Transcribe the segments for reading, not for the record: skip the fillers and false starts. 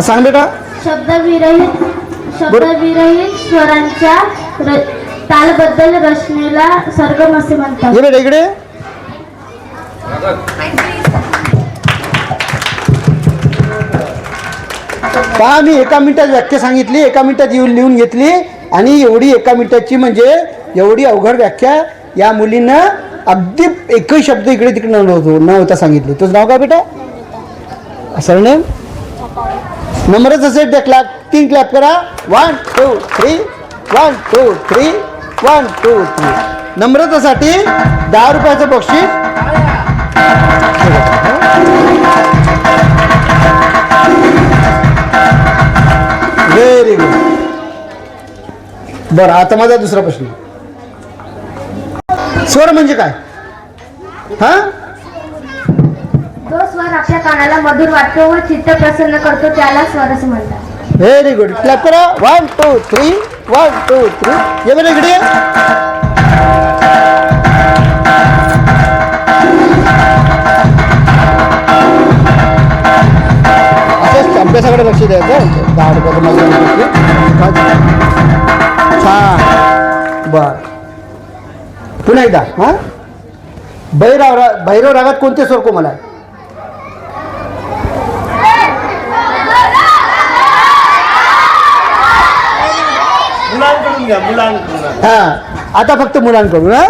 सांग बेटा. शब्दविरहित स्वरांच्या तालबद्दल रचनेला सरगम असे म्हणतात. ये बेटा इकडे. पहा मी एका मिनिटात व्याख्या सांगितली, एका मिनिटात येऊन लिहून घेतली आणि एवढी एका मिनिटाची म्हणजे एवढी अवघड व्याख्या या मुलीनं अगदी एकही शब्द इकडे तिकडे न होता सांगितली. तुझं नाव काय बेटा? सरनेम नंबरच असेल त्या क्लॅप 3 क्लॅप करा. 1 2 3 1 2 3 1 2 3. नम्रतासाठी 10 रुपयाचं बक्षीस. Very good. बरं आता माझा दुसरा प्रश्न. स्वर म्हणजे काय? हा, जो स्वर आपल्या कानाला मधुर वाटतो व चित्त प्रसन्न करतो त्याला स्वर असे म्हणतात. Very good. क्लॅप करा. 1 2 3 1 2 3. ये बरं इकडे. असंच अभ्यासाकडे लक्ष द्यायचं. 10 रुपयाचं माझं. छान. बर पुन्हा एकदा. हा, भैरव रागात कोणते स्वर कोमल आहे? हा, आता फक्त मुलांकडून. हा,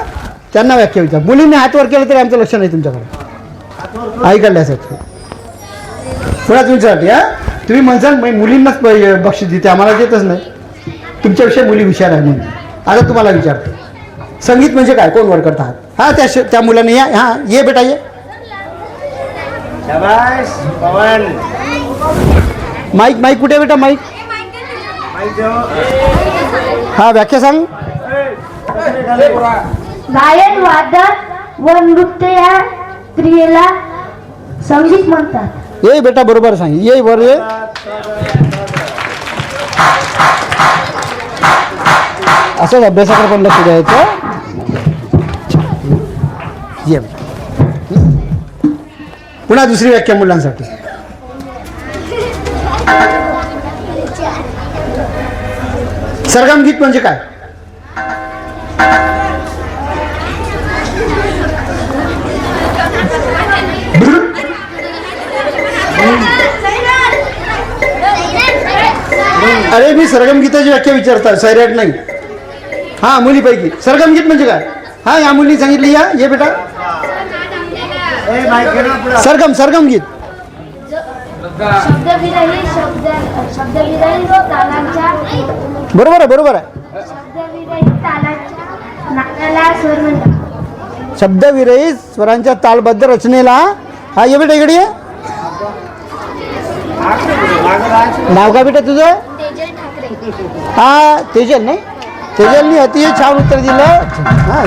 त्यांना व्याख्या विचार. मुलींनी हात वर केलं तरी आमचं लक्ष नाही तुमच्याकडे ऐकल्यासाठी. पुन्हा तुमच्यासाठी. हा, तुम्ही म्हणसाल मुलींनाच बक्षीस देते आम्हाला देतच नाही. तुमच्याविषयी मुली हुशार आहे म्हणून. आता तुम्हाला विचारतो संगीत म्हणजे काय? कोण वर करतात? हा त्या मुलाने या. हा ये बेटा ये. माईक कुठे बेटा? माईक. हा व्याख्या सांग. गायन वादन व नृत्य या क्रियेला संगीत म्हणतात. ये बेटा बरोबर सांग. ये वर ये. असंच अभ्यासाकडे पण लक्ष द्यायचं. ये पुन्हा दुसरी व्याख्या मुलांसाठी. सरगम गीत म्हणजे काय? अरे मी सरगम गीताची व्याख्या विचारता, सैराट नाही. हा मुलीपैकी सरगम गीत म्हणजे काय? हा या मुली सांगितली. या ये बेटा. सरगम गीत. बरोबर आहे. शब्दविरहित स्वरांच्या तालबद्ध रचनेला. हा ये बेटा इकडे. नाव का बेटा तुझं? हा तेजल नाही. तेजलनी अतिशय छान उत्तर दिलं. हा